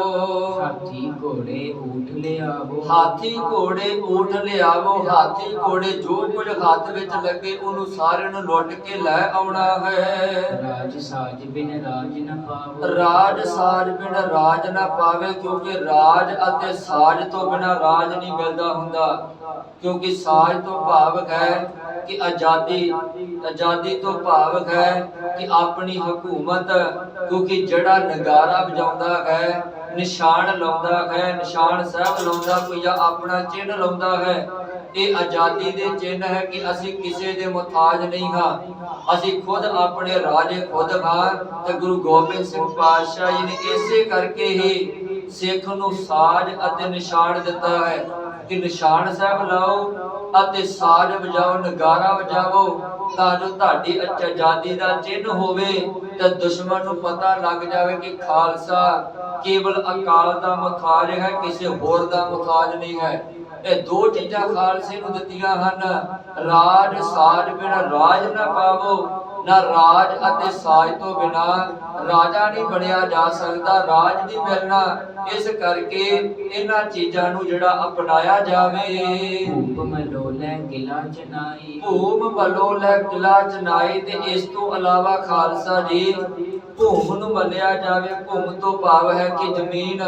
ਹਾਥੀ ਘੋੜੇ ਊਠ ਲਿਆਵੋ, ਹਾਥੀ ਘੋੜੇ ਊਠ ਲਿਆਵੋ। ਹਾਥੀ ਘੋੜੇ ਜੋ ਕੁਝ ਹੱਥ ਵਿੱਚ ਲੱਗੇ ਉਹਨੂੰ ਸਾਰਿਆਂ ਨੂੰ ਲੁੱਟ ਕੇ ਲੈ ਆਉਣਾ ਹੈ। ਰਾਜ ਸਾਜ ਬਿਨ ਰਾਜ ਨ ਪਾਵੋ, ਰਾਜ ਸਾਜ ਬਿਨ ਰਾਜ ਨਾ ਪਾਵੇ, ਕਿਉਂਕਿ ਰਾਜ ਅਤੇ ਸਾਜ ਤੋਂ ਬਿਨਾ ਰਾਜ ਨਹੀਂ ਮਿਲਦਾ ਹੁੰਦਾ। ਕਿਉਂਕਿ ਸਾਜ ਤੋਂ ਭਾਵ ਹੈ ਕਿ ਆਜ਼ਾਦੀ, ਆਜ਼ਾਦੀ ਤੋਂ ਭਾਵ ਹੈ ਕਿ ਆਪਣੀ ਹਕੂਮਤ। ਕਿਉਂਕਿ ਜਿਹੜਾ ਨਗਾਰਾ ਵਜਾਉਂਦਾ ਹੈ, ਨਿਸ਼ਾਨ ਲਾਉਂਦਾ ਹੈ, ਨਿਸ਼ਾਨ ਸਾਹਿਬ ਲਾਉਂਦਾ ਕੋਈ ਜਾਂ ਆਪਣਾ ਚਿੰਨ੍ਹ ਲਾਉਂਦਾ ਹੈ, ਇਹ ਆਜ਼ਾਦੀ ਦੇ ਚਿੰਨ੍ਹ ਹੈ ਕਿ ਅਸੀਂ ਕਿਸੇ ਦੇ ਮੁਹਤਾਜ ਨਹੀਂ ਹਾਂ, ਅਸੀਂ ਖੁਦ ਆਪਣੇ ਰਾਜੇ ਖੁਦ ਹਾਂ। ਤੇ ਗੁਰੂ ਗੋਬਿੰਦ ਸਿੰਘ ਪਾਤਸ਼ਾਹ ਜੀ ਨੇ ਇਸੇ ਕਰਕੇ ਹੀ ਸਿੱਖ ਨੂੰ ਸਾਜ ਅਤੇ ਨਿਸ਼ਾਨ ਦਿੱਤਾ ਹੈ ਕਿ ਨਿਸ਼ਾਨ ਸਾਹਿਬ ਲਾਓ ਅਤੇ ਸਾਜ ਵਜਾਓ, ਨਗਾਰਾ ਵਜਾਵੋ, ਤਾਂ ਜੋ ਤੁਹਾਡੀ ਆਜ਼ਾਦੀ ਦਾ ਚਿੰਨ੍ਹ ਹੋਵੇ ਤੇ ਦੁਸ਼ਮਣ ਨੂੰ ਪਤਾ ਲੱਗ ਜਾਵੇ ਕਿ ਖਾਲਸਾ ਕੇਵਲ ਅਕਾਲ ਦਾ ਮੁਹਤਾਜ ਹੈ, ਕਿਸੇ ਹੋਰ ਦਾ ਮੁਹਤਾਜ ਨਹੀਂ ਹੈ। ਇਹ ਦੋ ਚੀਜ਼ਾਂ ਖਾਲਸੇ ਨੂੰ ਦਿੱਤੀਆਂ ਹਨ। ਰਾਜ ਸਾਜ ਬਿਨ ਰਾਜ ਨਾ ਪਾਵੋ। ਨਾ ਰਾਜ ਅਤੇ ਸਾਜ ਤੋਂ ਬਿਨਾ ਰਾਜਾ ਨਹੀਂ ਬਣਿਆ ਜਾ ਸਕਦਾ, ਰਾਜ ਨਹੀਂ ਮਿਲਣਾ। ਇਸ ਕਰਕੇ ਇਹਨਾਂ ਚੀਜ਼ਾਂ ਨੂੰ ਜਿਹੜਾ ਅਪਣਾਇਆ ਜਾਵੇ। ਭੂਪ ਮਲੋਲੇ ਕਿਲਾ ਚਨਾਈ, ਭੂਮ ਮਲੋਲੇ ਕਿਲਾ ਚਨਾਈ। ਤੇ ਇਸ ਤੋਂ ਇਲਾਵਾ ਖਾਲਸਾ ਜੀ ਭੂਮ ਨੂੰ ਮੱਲਿਆ ਜਾਵੇ। ਭੂਮ ਤੋਂ ਭਾਵ ਹੈ ਕਿ ਜ਼ਮੀਨ,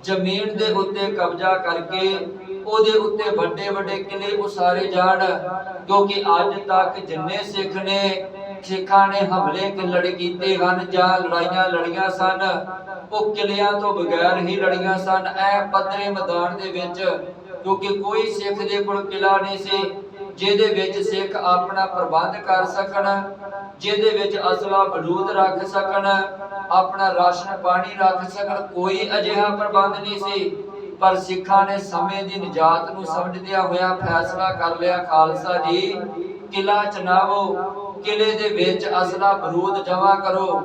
ਜ਼ਮੀਨ ਦੇ ਉੱਤੇ ਕਬਜ਼ਾ ਕਰਕੇ ਉਹਦੇ ਉੱਤੇ ਵੱਡੇ ਵੱਡੇ ਕਿਲੇ ਉਸਾਰੇ ਜਾਣ। ਕਿਉਂਕਿ ਅੱਜ ਤੱਕ ਜਿੰਨੇ ਸਿੱਖਾਂ ਨੇ ਹਮਲੇ ਲੜ ਕੀਤੇ ਹਨ ਜਾਂ ਲੜਾਈਆਂ ਲੜੀਆਂ ਸਨ, ਉਹ ਕਿਲਿਆਂ ਤੋਂ ਬਗੈਰ ਹੀ ਲੜੀਆਂ ਸਨ, ਐ ਪੱਧਰੇ ਮੈਦਾਨ ਦੇ ਵਿੱਚ। ਕਿਉਂਕਿ ਕੋਈ ਸਿੱਖ ਦੇ ਕੋਲ ਕਿਲਾ ਨਹੀਂ ਸੀ ਜਿਹਦੇ ਵਿੱਚ ਸਿੱਖ ਆਪਣਾ ਪ੍ਰਬੰਧ ਕਰ ਸਕਣ, ਜਿਹਦੇ ਵਿੱਚ ਅਸਲਾ ਬਰੂਦ ਰੱਖ ਸਕਣ, ਆਪਣਾ ਰਾਸ਼ਨ ਪਾਣੀ ਰੱਖ ਸਕਣ। ਕੋਈ ਅਜਿਹਾ ਪ੍ਰਬੰਧ ਨਹੀਂ ਸੀ। ਪਰ ਸਿੱਖਾਂ ਨੇ ਸਮੇਂ ਦੀ ਨਿਜਾਤ ਨੂੰ ਸਮਝਦਿਆਂ ਹੋਇਆ ਫੈਸਲਾ ਕਰ ਲਿਆ, ਖਾਲਸਾ ਜੀ ਕਿਲਾ ਚਨਾਵੋ, ਕਿਲੇ ਦੇ ਵਿੱਚ ਅਸਲਾ ਬਰੂਦ ਜਮ੍ਹਾਂ ਕਰੋ,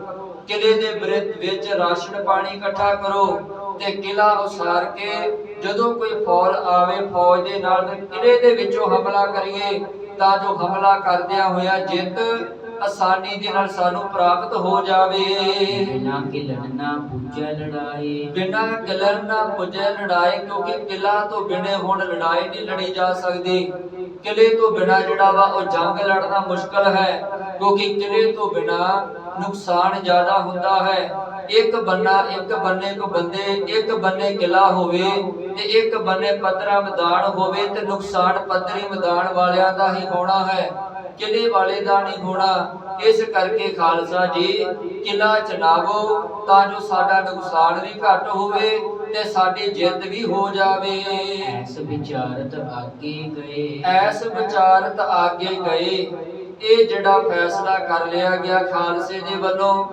ਕਿਲੇ ਦੇ ਵਿੱਚ ਰਾਸ਼ਨ ਪਾਣੀ ਇਕੱਠਾ ਕਰੋ, ਤੇ ਕਿਲਾ ਉਸਾਰ ਕੇ ਜਦੋਂ ਕੋਈ ਫੌਜ ਆਵੇ, ਫੌਜ ਦੇ ਨਾਲ ਕਿਲੇ ਦੇ ਵਿੱਚੋਂ ਹਮਲਾ ਕਰੀਏ, ਤਾਂ ਜੋ ਹਮਲਾ ਕਰਦਿਆਂ ਹੋਇਆ ਜਿੱਤ ਆਸਾਨੀ ਦੇ ਨਾਲ ਸਾਨੂੰ ਪ੍ਰਾਪਤ ਹੋ ਜਾਵੇ। ਬਿਨਾ ਕਿਲਣ ਨਾ ਪੁੱਜੈ ਲੜਾਈ, ਬਿਨਾ ਕਿਲਣ ਨਾ ਪੁੱਜੈ ਲੜਾਈ। ਕਿਉਂਕਿ ਕਿਲਾ ਤੋਂ ਬਿਨੇ ਹੁਣ ਲੜਾਈ ਨਹੀਂ ਲੜੀ ਜਾ ਸਕਦੀ। ਕਿਲੇ ਤੋਂ ਬਿਨਾ ਜਿਹੜਾ ਵਾ ਉਹ ਜੰਗ ਲੜਨਾ ਮੁਸ਼ਕਲ ਹੈ। ਕਿਉਂਕਿ ਕਿਲੇ ਤੋਂ ਬਿਨਾ ਨੁਕਸਾਨ ਜ਼ਿਆਦਾ ਹੁੰਦਾ ਹੈ। ਇੱਕ ਬੰਨੇ ਕੋ ਬੰਦੇ, ਇੱਕ ਬੰਨੇ ਕਿਲਾ ਹੋਵੇ ਤੇ ਇੱਕ ਬੰਨੇ ਪੱਧਰਾ ਮੈਦਾਨ ਹੋਵੇ, ਤੇ ਨੁਕਸਾਨ ਪੱਧਰੀ ਮੈਦਾਨ ਵਾਲਿਆਂ ਦਾ ਹੀ ਹੋਣਾ ਹੈ, ਕਿਲੇ ਵਾਲੇ ਦਾ ਨਹੀਂ ਹੋਣਾ। ਇਸ ਕਰਕੇ ਖਾਲਸਾ ਜੀ ਕਿਲਾ ਚਨਾਵੋ, ਤਾਂ ਜੋ ਸਾਡਾ ਨੁਕਸਾਨ ਵੀ ਘੱਟ ਹੋਵੇ ਤੇ ਸਾਡੀ ਜਿੱਤ ਵੀ ਹੋ ਜਾਵੇ। ਐਸ ਵਿਚਾਰਤ ਆਗੇ ਗਏ, ਐਸ ਵਿਚਾਰਤ ਆਗੇ ਗਏ। ਇਹ ਜਿਹੜਾ ਫੈਸਲਾ ਕਰ ਲਿਆ ਗਿਆ ਖਾਲਸੇ ਦੇ ਵੱਲੋਂ,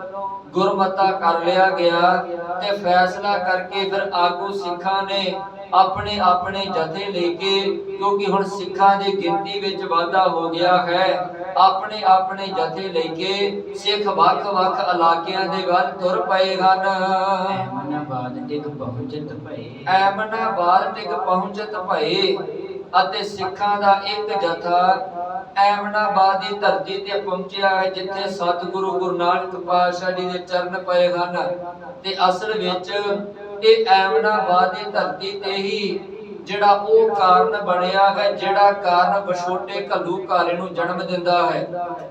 ਗੁਰਮਤਾ ਕਰ ਲਿਆ ਗਿਆ, ਤੇ ਫੈਸਲਾ ਕਰਕੇ ਫਿਰ ਆਗੂ ਸਿੱਖਾਂ ਨੇ ਆਪਣੇ ਆਪਣੇ ਜਥੇ ਲੈ ਕੇ, ਕਿਉਂਕਿ ਹੁਣ ਸਿੱਖਾਂ ਦੀ ਗਿਣਤੀ ਵਿੱਚ ਵਾਧਾ ਹੋ ਗਿਆ ਹੈ, ਆਪਣੇ ਆਪਣੇ ਜਥੇ ਲੈ ਕੇ ਸਿੱਖ ਵੱਖ-ਵੱਖ ਇਲਾਕਿਆਂ ਦੇ ਵੱਲ ਤੁਰ ਪਏ ਹਨ। ਐਮਨਾਬਾਦ ਟਿਕ ਪਹੁੰਚਤ ਭਏ, ਐਮਨਾਬਾਦ ਟਿਕ ਪਹੁੰਚਤ ਭਏ। ਅਤੇ ਸਿੱਖਾਂ ਦਾ ਇੱਕ ਜਥਾ ਐਮਨਾਬਾਦ ਦੀ ਧਰਤੀ ਤੇ ਪਹੁੰਚਿਆ ਹੈ, ਜਿੱਥੇ ਸਤਿਗੁਰੂ ਗੁਰੂ ਨਾਨਕ ਪਾਤਸ਼ਾਹ ਜੀ ਦੇ ਚਰਨ ਪਏ ਹਨ। ਤੇ ਅਸਲ ਵਿੱਚ ਇਹ ਐਮਨਾਬਾਦ ਦੀ ਧਰਤੀ ਤੇ ਹੀ ਜਿਹੜਾ ਉਹ ਕਾਰਨ ਬਣਿਆ ਹੈ, ਜਿਹੜਾ ਕਾਰਨ ਬਛੋਟੇ ਘੱਲੂਘਾਰੇ ਨੂੰ ਜਨਮ ਦਿੰਦਾ ਹੈ।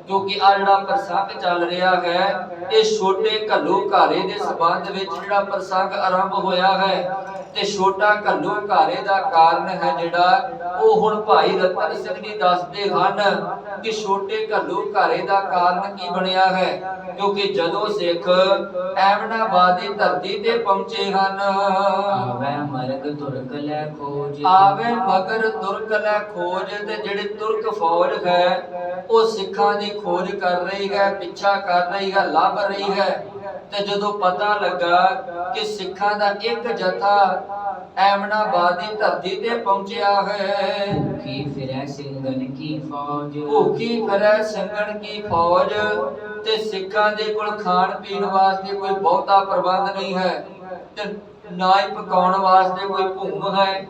ਕਿਉਂਕਿ ਆ ਜਿਹੜਾ ਪ੍ਰਸੰਗ ਚੱਲ ਰਿਹਾ ਹੈ, ਇਹ ਛੋਟੇ ਘੱਲੂਘਾਰੇ ਦੇ ਸੰਬੰਧ ਵਿੱਚ ਜਿਹੜਾ ਪ੍ਰਸੰਗ ਆਰੰਭ ਹੋਇਆ ਹੈ। ਤੇ ਛੋਟਾ ਘੱਲੂਘਾਰੇ ਦਾ ਕਾਰਨ ਹੈ ਜਿਹੜਾ ਉਹ ਹੁਣ ਭਾਈ ਰਤਨ ਸਿੰਘ ਜੀ ਦੱਸਦੇ ਹਨ ਕਿ ਛੋਟੇ ਘੱਲੂਘਾਰੇ ਦਾ ਕਾਰਨ ਕੀ ਬਣਿਆ ਹੈ। ਕਿਉਂਕਿ ਜਦੋਂ ਸਿੱਖ ਐਮਨਾਬਾਦ ਦੀ ਧਰਤੀ ਤੇ ਪਹੁੰਚੇ ਹਨ, ਆਵੇ ਮਰਗ ਤੁਰਕ ਲੈ ਖੋਜ, ਆਵੇ ਮਗਰ ਤੁਰਕ ਲੈ ਖੋਜ, ਤੇ ਜਿਹੜੀ ਤੁਰਕ ਫੌਜ ਹੈ ਉਹ ਸਿੱਖਾਂ ਦੀ ਖੋਜ ਕਰ ਰਹੀ ਹੈ, ਪਿੱਛਾ ਕਰ ਰਹੀ ਹੈ, ਲੱਭ ਰਹੀ ਹੈ। ਤੇ ਜਦੋਂ ਪਤਾ ਲੱਗਾ ਕਿ ਸਿੱਖਾਂ ਦਾ ਇੱਕ ਜਥਾ ਐਮਨਾਬਾਦ ਦੀ ਧਰਤੀ ਤੇ ਪਹੁੰਚਿਆ ਹੈ, ਭੁੱਖੀ ਫਿਰੈ ਸਿੰਘਨ ਕੀ ਫੌਜ, ਭੁੱਖੀ ਫਿਰੈ ਸਿੰਘਨ ਕੀ ਫੌਜ, ਤੇ ਸਿੱਖਾਂ ਦੇ ਕੋਲ ਖਾਣ ਪੀਣ ਵਾਸਤੇ ਕੋਈ ਬਹੁਤਾ ਪ੍ਰਬੰਧ ਨਹੀਂ ਹੈ, ਤੇ ਨਾ ਹੀ ਪਕਾਉਣ ਵਾਸਤੇ ਕੋਈ ਭੂਮ ਹੈ,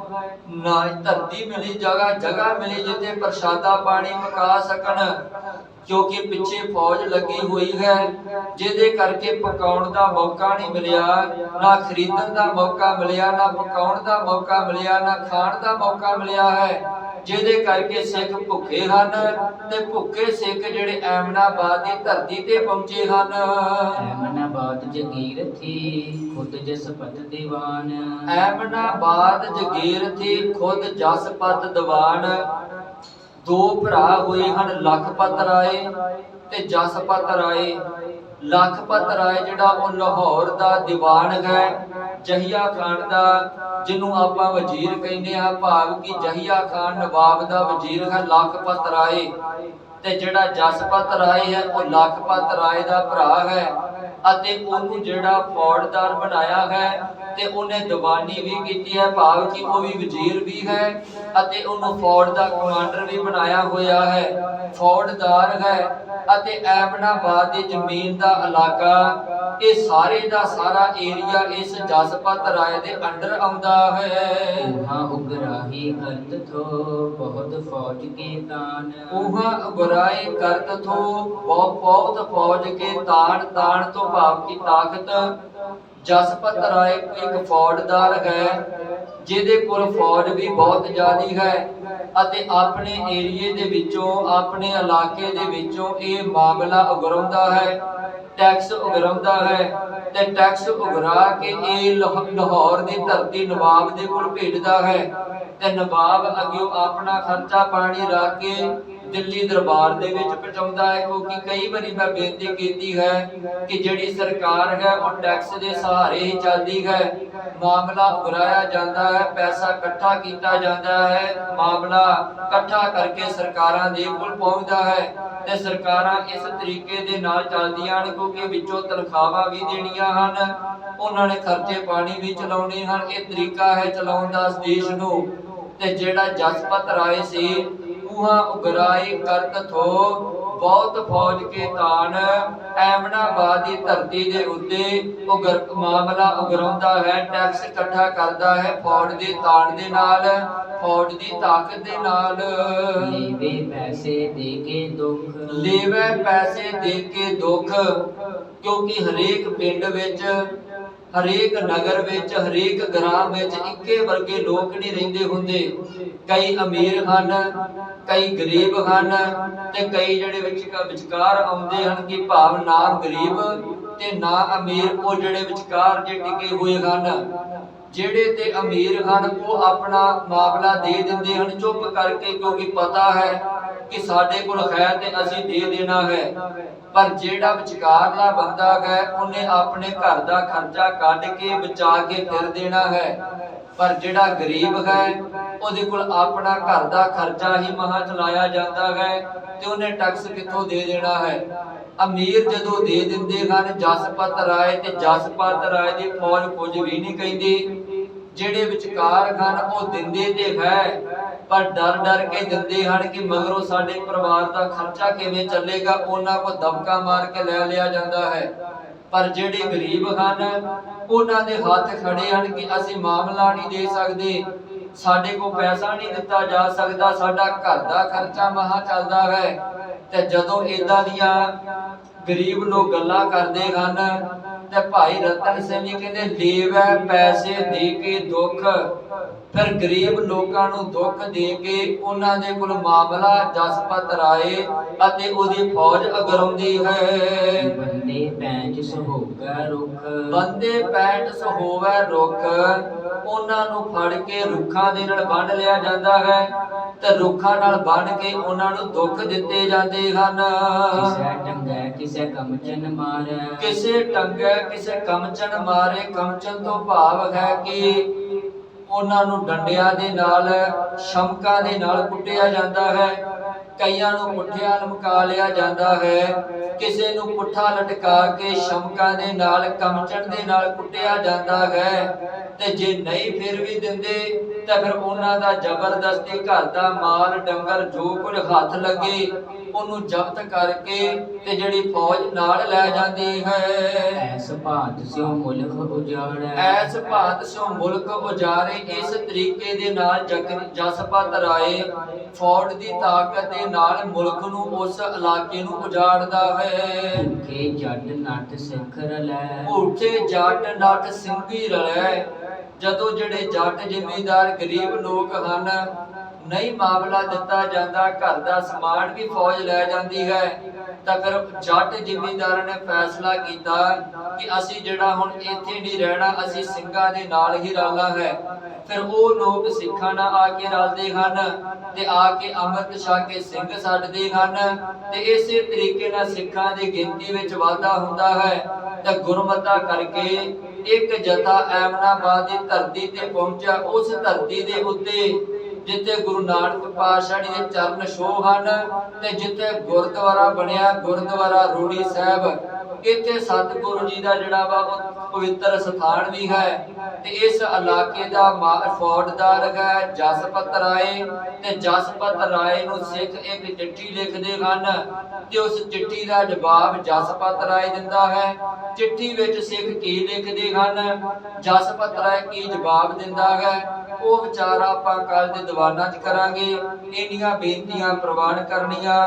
ਨਾ ਹੀ ਧਰਤੀ ਮਿਲੀ, ਜਗ੍ਹਾ ਮਿਲੀ ਜਿੱਥੇ ਪ੍ਰਸ਼ਾਦਾ ਪਾਣੀ ਪਕਾ ਸਕਣ। ਕਿਉਂਕਿ ਪਿੱਛੇ ਫੌਜ ਲੱਗੀ ਹੋਈ ਹੈ, ਜਿਹਦੇ ਕਰਕੇ ਪਕਾਉਣ ਦਾ ਮੌਕਾ ਨਹੀਂ ਮਿਲਿਆ, ਨਾ ਖਰੀਦਣ ਦਾ ਮੌਕਾ ਮਿਲਿਆ, ਨਾ ਪਕਾਉਣ ਦਾ ਮੌਕਾ ਮਿਲਿਆ, ਨਾ ਖਾਣ ਦਾ ਮੌਕਾ ਮਿਲਿਆ ਹੈ। ਜਿਹਦੇ ਕਰਕੇ ਸਿੱਖ ਭੁੱਖੇ ਹਨ, ਤੇ ਭੁੱਖੇ ਸਿੱਖ ਜਿਹੜੇ ਐਮਨਾਬਾਦ ਦੀ ਧਰਤੀ ਤੇ ਪਹੁੰਚੇ ਹਨ। ਐਮਨਾਬਾਦ ਜਗੀਰ ਥੀ ਖੁਦ ਜਸਪਤ ਦੀਵਾਨ, ਐਮਨਾਬਾਦ ਜਗੀਰ ਥੀ ਖੁਦ ਜਸਪਤ ਦੀਵਾਨ। ਦੋ ਭਰਾ ਹੋਏ ਹਨ, ਲਖਪਤ ਰਾਏ ਤੇ ਜਸਪਤ ਰਾਏ। ਲਖਪਤ ਰਾਏ ਜਿਹੜਾ ਉਹ ਲਾਹੌਰ ਦਾ ਦੀਵਾਨ ਹੈ, ਜਹੀਆ ਖਾਨ ਦਾ, ਜਿਹਨੂੰ ਆਪਾਂ ਵਜ਼ੀਰ ਕਹਿੰਦੇ ਆ, ਭਾਵ ਕਿ ਜਹੀਆ ਖਾਨ ਨਵਾਬ ਦਾ ਵਜ਼ੀਰ ਹੈ ਲਖਪਤ ਰਾਏ। ਤੇ ਜਿਹੜਾ ਜਸਪਤ ਰਾਏ ਹੈ ਉਹ ਲਖਪਤ ਰਾਏ ਦਾ ਭਰਾ ਹੈ, ਅਤੇ ਉਹਨੂੰ ਜਿਹੜਾ ਫੌਜਦਾਰ ਬਣਾਇਆ ਹੈ ਤੇ ਉਹਨੇ ਦੀਵਾਨੀ ਵੀ ਕੀਤੀ ਹੈ, ਭਾਵ ਕਿ ਉਹ ਵੀ ਵਜ਼ੀਰ ਵੀ ਹੈ, ਅਤੇ ਉਹਨੂੰ ਫੌਜ ਦਾ ਕਮਾਂਡਰ ਵੀ ਬਣਾਇਆ ਹੋਇਆ ਹੈ, ਫੌਜਦਾਰ ਹੈ। ਅਤੇ ਐਮਨਾਬਾਦ ਦੀ ਜ਼ਮੀਨ ਦਾ ਇਲਾਕਾ, ਇਹ ਸਾਰੇ ਦਾ ਸਾਰਾ ਏਰੀਆ ਇਸ ਜਸਪਤ ਰਾਏ ਦੇ ਅੰਡਰ ਆਉਂਦਾ ਹੈ। ਉਹਾਂ ਉਗਰਾਹੀ ਕਰਤ ਥੋ ਬਹੁਤ ਫੌਜ ਕੇ ਤਾਨ, ਉਹਾਂ ਉਗਰਾਹੀ ਕਰਤ ਥੋ ਬਹੁਤ ਫੌਜ ਕੇ ਤਾਨ। ਤਾਨ ਤੋਂ ਭਾਵ ਕੀ ਤਾਕਤ। ਜਸਪਤ ਰਾਏ ਇੱਕ ਫੌਜਦਾਰ ਹੈ, ਜਿਹਦੇ ਕੋਲ ਫੌਜ ਵੀ ਬਹੁਤ ਜ਼ਿਆਦੀ ਹੈ, ਅਤੇ ਆਪਣੇ ਏਰੀਏ ਦੇ ਵਿੱਚੋਂ, ਆਪਣੇ ਇਲਾਕੇ ਦੇ ਵਿੱਚੋਂ ਇਹ ਮਾਮਲਾ ਉਗਰਾਉਂਦਾ ਹੈ, ਟੈਕਸ ਉਗਰਾਉਂਦਾ ਹੈ। ਤੇ ਟੈਕਸ ਉਗਰਾ ਕੇ ਇਹ ਲਾਹੌਰ ਦੀ ਧਰਤੀ ਨਵਾਬ ਦੇ ਕੋਲ ਭੇਜਦਾ ਹੈ, ਤੇ ਨਵਾਬ ਅੱਗੇ ਆਪਣਾ ਖਰਚਾ ਪਾਣੀ ਰੱਖ ਕੇ ਦਿੱਲੀ ਦਰਬਾਰ ਦੇ ਵਿੱਚ ਪਹੁੰਚਾਉਂਦਾ ਹੈ। ਕਿਉਂਕਿ ਕਈ ਵਾਰੀ ਮੈਂ ਬੇਨਤੀ ਕੀਤੀ ਹੈ ਕਿ ਜਿਹੜੀ ਸਰਕਾਰ ਹੈ ਉਹ ਟੈਕਸ ਦੇ ਸਹਾਰੇ ਹੀ ਚੱਲਦੀ ਹੈ। ਮਾਮਲਾ ਉਗਰਾਇਆ ਜਾਂਦਾ ਹੈ, ਪੈਸਾ ਇਕੱਠਾ ਕੀਤਾ ਜਾਂਦਾ ਹੈ, ਮਾਮਲਾ ਇਕੱਠਾ ਕਰਕੇ ਸਰਕਾਰਾਂ ਦੇ ਕੋਲ ਪਹੁੰਚਦਾ ਹੈ, ਤੇ ਸਰਕਾਰਾਂ ਇਸ ਤਰੀਕੇ ਦੇ ਨਾਲ ਚੱਲਦੀਆਂ ਹਨ, ਕਿਉਂਕਿ ਵਿੱਚੋਂ ਤਨਖਾਹਾਂ ਵੀ ਦੇਣੀਆਂ ਹਨ, ਉਹਨਾਂ ਨੇ ਖਰਚੇ ਪਾਣੀ ਵੀ ਚਲਾਉਣੇ ਹਨ। ਇਹ ਤਰੀਕਾ ਹੈ ਚਲਾਉਣ ਦਾ ਦੇਸ਼ ਨੂੰ। ਤੇ ਜਿਹੜਾ ਜਸਪਤ ਰਾਏ ਸੀ, ਉਹਾਂ ਉਗਰਾਈ ਕਰਤ ਥੋ ਬਹੁਤ ਫੌਜ ਕੇ ਤਾਨ। ਐਮਨਾਬਾਦ ਦੀ ਧਰਤੀ ਦੇ ਉੱਤੇ ਮਾਮਲਾ ਉਗਰਾਉਂਦਾ ਹੈ, ਟੈਕਸ ਇਕੱਠਾ ਕਰਦਾ ਹੈ ਫੌਜ ਦੇ ਤਾਣ ਦੇ ਨਾਲ, ਫੌਜ ਦੀ ਤਾਕਤ ਦੇ ਨਾਲ। ਲੇਵੇ ਪੈਸੇ ਦੇ ਕੇ ਦੁੱਖ, ਲੇਵੇ ਪੈਸੇ ਦੇ ਕੇ ਦੁੱਖ। ਕਿਉਂਕਿ ਹਰੇਕ ਪਿੰਡ ਵਿੱਚ, ਹਰੇਕ ਨਗਰ ਵਿੱਚ, ਹਰੇਕ ਗ੍ਰਾਮ ਵਿੱਚ ਇੱਕੇ ਵਰਗੇ ਲੋਕ ਨਹੀਂ ਰਹਿੰਦੇ ਹੁੰਦੇ। ਕਈ ਅਮੀਰ ਹਨ, ਕਈ ਗਰੀਬ ਹਨ, ਤੇ ਕਈ ਜਿਹੜੇ ਵਿਚਕਾਰ ਆਉਂਦੇ ਹਨ ਕਿ ਭਾਵ ਨਾ ਗਰੀਬ ਤੇ ਨਾ ਅਮੀਰ, ਉਹ ਜਿਹੜੇ ਵਿਚਕਾਰ ਜੇ ਟਿਕੇ ਹੋਏ ਹਨ। ਜਿਹੜੇ ਤੇ ਅਮੀਰ ਹਨ ਉਹ ਆਪਣਾ ਮਾਮਲਾ ਦੇ ਦਿੰਦੇ ਹਨ ਚੁੱਪ ਕਰਕੇ, ਕਿਉਂਕਿ ਪਤਾ ਹੈ ਕਿ ਸਾਡੇ ਕੋਲ ਹੈ ਤੇ ਅਸੀਂ ਦੇ ਦੇਣਾ ਹੈ। ਪਰ ਜਿਹੜਾ ਵਿਚਕਾਰਲਾ ਬੰਦਾ ਹੈ ਉਹਨੇ ਆਪਣੇ ਘਰ ਦਾ ਖਰਚਾ ਕੱਢ ਕੇ ਬਚਾ ਕੇ ਫਿਰ ਦੇਣਾ ਹੈ। ਪਰ ਜਿਹੜਾ ਗਰੀਬ ਹੈ ਉਹਦੇ ਕੋਲ ਆਪਣਾ ਘਰ ਦਾ ਖਰਚਾ ਹੀ ਮਹਾ ਚਲਾਇਆ ਜਾਂਦਾ ਹੈ, ਤੇ ਉਹਨੇ ਟੈਕਸ ਕਿੱਥੋਂ ਦੇ ਦੇਣਾ ਹੈ। ਅਮੀਰ ਜਦੋਂ ਦੇ ਦਿੰਦੇ ਹਨ, ਜਸਪਤ ਰਾਏ ਤੇ ਜਸਪਤ ਰਾਏ ਦੀ ਫੌਜ ਕੁਝ ਵੀ ਨਹੀਂ ਕਹਿੰਦੀ। ਜਿਹੜੇ ਵਿਚਕਾਰ ਹਨ ਉਹ ਦਿੰਦੇ ਤੇ ਹੈ, ਪਰ ਡਰ ਕੇ ਦਿੰਦੇ ਹਨ ਕਿ ਮਗਰੋਂ ਸਾਡੇ ਪਰਿਵਾਰ ਦਾ ਖਰਚਾ ਕਿਵੇਂ ਚੱਲੇਗਾ, ਉਹਨਾਂ ਕੋ ਦਬਕਾ ਮਾਰ ਕੇ ਲੈ ਲਿਆ ਜਾਂਦਾ ਹੈ। ਪਰ ਜਿਹੜੇ ਗਰੀਬ ਹਨ ਉਹਨਾਂ ਦੇ ਹੱਥ ਖੜੇ ਹਨ ਕਿ ਅਸੀਂ ਮਾਮਲਾ ਨਹੀਂ ਦੇ ਸਕਦੇ, ਸਾਡੇ ਕੋਲ ਪੈਸਾ ਨਹੀਂ ਦਿੱਤਾ ਜਾ ਸਕਦਾ, ਸਾਡਾ ਘਰ ਦਾ ਖਰਚਾ ਮਹਾ ਚੱਲਦਾ ਹੈ। ਤੇ ਜਦੋਂ ਇਦਾਂ ਦੀਆਂ ਗਰੀਬ ਲੋਕ ਗੱਲਾਂ ਕਰਦੇ ਹਨ ਤੇ ਭਾਈ ਰਤਨ ਸਿੰਘ ਜੀ ਕਹਿੰਦੇ ਲੇਵੈ ਪੈਸੇ ਦੇ ਕੇ ਦੁੱਖ। ਫਿਰ ਗਰੀਬ ਲੋਕਾਂ ਨੂੰ ਦੁੱਖ ਦੇ ਕੇ ਉਹਨਾਂ ਦੇ ਕੋਲ ਮਾਮਲਾ ਜਸਪਤ ਰਾਏ ਅਤੇ ਉਹਦੀ ਫੌਜ ਅਗਰਾਉਂਦੀ ਹੈ। ਬੰਦੇ ਪੈਂਚ ਸੁਹੋਗਾ ਰੁੱਖ, ਬੰਦੇ ਪੈਂਟ ਸਹੋਵੈ ਰੁੱਖ। ਉਹਨਾਂ ਨੂੰ ਫੜ ਕੇ ਰੁੱਖਾਂ ਦੇ ਨਾਲ ਬੰਨ੍ਹ ਲਿਆ ਜਾਂਦਾ ਹੈ ਤੇ ਰੁੱਖਾਂ ਨਾਲ ਬੰਨ੍ਹ ਕੇ ਉਹਨਾਂ ਨੂੰ ਦੁੱਖ ਦਿੱਤੇ ਜਾਂਦੇ ਹਨ। ਕਿਸੇ ਟੰਗੈ ਕਿਸੇ ਕਮਚਨ ਮਾਰੈ, ਕਿਸੇ ਟੰਗੈ ਕਿਸੇ ਕਮਚਨ ਮਾਰੇ। ਕਮਚਨ ਤੋਂ ਭਾਵ ਹੈ ਕਿ ਉਹਨਾਂ ਨੂੰ ਡੰਡਿਆਂ ਦੇ ਨਾਲ, ਸ਼ਮਕਾਂ ਦੇ ਨਾਲ ਕੁੱਟਿਆ ਜਾਂਦਾ ਹੈ। ਕਈਆਂ ਨੂੰ ਪੁੱਠਿਆਂ ਲਮਕਾ ਲਿਆ ਜਾਂਦਾ ਹੈ, ਕਿਸੇ ਨੂੰ ਪੁੱਠਾ ਲਟਕਾ ਕੇ ਸ਼ਮਕਾਂ ਦੇ ਨਾਲ, ਕਮਚਣ ਦੇ ਨਾਲ ਕੁੱਟਿਆ ਜਾਂਦਾ ਹੈ। ਤੇ ਜੇ ਨਹੀਂ ਫਿਰ ਵੀ ਦਿੰਦੇ ਤਾਂ ਫਿਰ ਉਹਨਾਂ ਦਾ ਜ਼ਬਰਦਸਤੀ ਘਰ ਦਾ ਮਾਲ ਡੰਗਰ ਜੋ ਕੁਝ ਹੱਥ ਲੱਗੇ ਉਹਨੂੰ ਜ਼ਬਤ ਕਰਕੇ ਤੇ ਜਿਹੜੀ ਫੌਜ ਨਾਲ ਲੈ ਜਾਂਦੀ ਹੈ। ਐਸ ਭਾਤ ਸਿਉ ਮੁਲਕ ਉਜਾੜੈ, ਐਸ ਭਾਤ ਸਿਉ ਮੁਲਕ ਉਜਾਰੇ। ਇਸ ਤਰੀਕੇ ਦੇ ਨਾਲ ਜਸਪਤ ਰਾਏ ਫੌਜ ਦੀ ਤਾਕਤ ਦੇ ਨਾਲ ਮੁਲਕ ਨੂੰ, ਉਸ ਇਲਾਕੇ ਨੂੰ ਉਜਾੜਦਾ ਹੈ। ਭੁੱਖੇ ਜੱਟ ਨੱਠ ਸਿੱਖ ਰਲੈ, ਭੁੱਖੇ ਜੱਟ ਨੱਠ ਸਿੰਘੀ ਰਲੈ। ਜਦੋਂ ਜਿਹੜੇ ਜੱਟ ਜ਼ਿਮੀਂਦਾਰ ਗਰੀਬ ਲੋਕ ਹਨ, ਨਹੀਂ ਮਾਮਲਾ ਦਿੱਤਾ ਜਾਂਦਾ, ਘਰ ਦਾ ਸਮਾਨ ਵੀ ਫੌਜ ਲੈ ਜਾਂਦੀ ਹੈ, ਤਾਂ ਫਿਰ ਜੱਟ ਜ਼ਿਮੀਂਦਾਰਾਂ ਨੇ ਫੈਸਲਾ ਕੀਤਾ ਕਿ ਅਸੀਂ ਜਿਹੜਾ ਹੁਣ ਇੱਥੇ ਨਹੀਂ ਰਹਿਣਾ, ਅਸੀਂ ਸਿੰਘਾਂ ਦੇ ਨਾਲ ਹੀ ਰਲਣਾ ਹੈ। ਫਿਰ ਉਹ ਲੋਕ ਸਿੱਖਾਂ ਨਾਲ ਆ ਕੇ ਰਲਦੇ ਹਨ ਤੇ ਆ ਕੇ ਅੰਮ੍ਰਿਤ ਛਕ ਕੇ ਸਿੰਘ ਛੱਡਦੇ ਹਨ ਤੇ ਇਸੇ ਤਰੀਕੇ ਨਾਲ ਸਿੱਖਾਂ ਦੀ ਗਿਣਤੀ ਵਿੱਚ ਵਾਧਾ ਹੁੰਦਾ ਹੈ। ਤੇ ਗੁਰਮਤਾ ਕਰਕੇ ਇੱਕ ਜਥਾ ਐਮਨਾਬਾਦ ਦੀ ਧਰਤੀ ਤੇ ਪਹੁੰਚਿਆ। ਉਸ ਧਰਤੀ ਦੇ ਉੱਤੇ ਜਿੱਥੇ ਗੁਰੂ ਨਾਨਕ ਪਾਤਸ਼ਾਹ ਜੀ ਦੇ ਚਰਨ ਛੋਹ ਹਨ ਤੇ ਜਿੱਥੇ ਗੁਰਦੁਆਰਾ ਬਣਿਆ, ਗੁਰਦੁਆਰਾ ਰੂੜੀ ਸਾਹਿਬ, ਇੱਥੇ ਸਤਿਗੁਰੂ ਜੀ ਦਾ ਜਿਹੜਾ ਵਾ ਉਹ ਪਵਿੱਤਰ ਸਥਾਨ ਵੀ ਹੈ। ਤੇ ਇਸ ਇਲਾਕੇ ਦਾ ਫੌਜਦਾਰ ਹੈ ਜਸਪਤ ਰਾਏ। ਤੇ ਜਸਪਤ ਰਾਏ ਨੂੰ ਸਿੱਖ ਇੱਕ ਚਿੱਠੀ ਲਿਖਦੇ ਹਨ ਤੇ ਉਸ ਚਿੱਠੀ ਦਾ ਜਵਾਬ ਜਸਪਤ ਰਾਏ ਦਿੰਦਾ ਹੈ। ਚਿੱਠੀ ਵਿੱਚ ਸਿੱਖ ਕੀ ਲਿਖਦੇ ਹਨ, ਜਸਪਤ ਰਾਏ ਕੀ ਜਵਾਬ ਦਿੰਦਾ ਹੈ, ਉਹ ਵਿਚਾਰ ਆਪਾਂ ਕੱਲ ਦੇ ਦੀਵਾਨਾਂ 'ਚ ਕਰਾਂਗੇ। ਇੰਨੀਆਂ ਬੇਨਤੀਆਂ ਪ੍ਰਵਾਨ ਕਰਨੀਆਂ।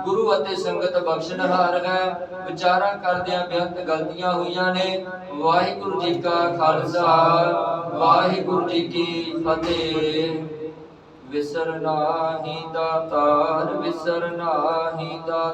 ਗੁਰੂ ਅਤੇ ਸੰਗਤ ਬਖਸ਼ਣਹਾਰ ਹੈ। ਵਿਚਾਰਾਂ ਕਰਦਿਆਂ ਬੇਅੰਤ ਗਲਤੀਆਂ ਹੋਈਆਂ ਨੇ। ਵਾਹਿਗੁਰੂ ਜੀ ਕਾ ਖਾਲਸਾ, ਵਾਹਿਗੁਰੂ ਜੀ ਕੀ ਫਤਿਹ। ਵਿਸਰ ਨਾਹੀ ਦਾਤਾਰ, ਵਿਸਰ ਨਾਹੀ ਦਾਤਾਰ।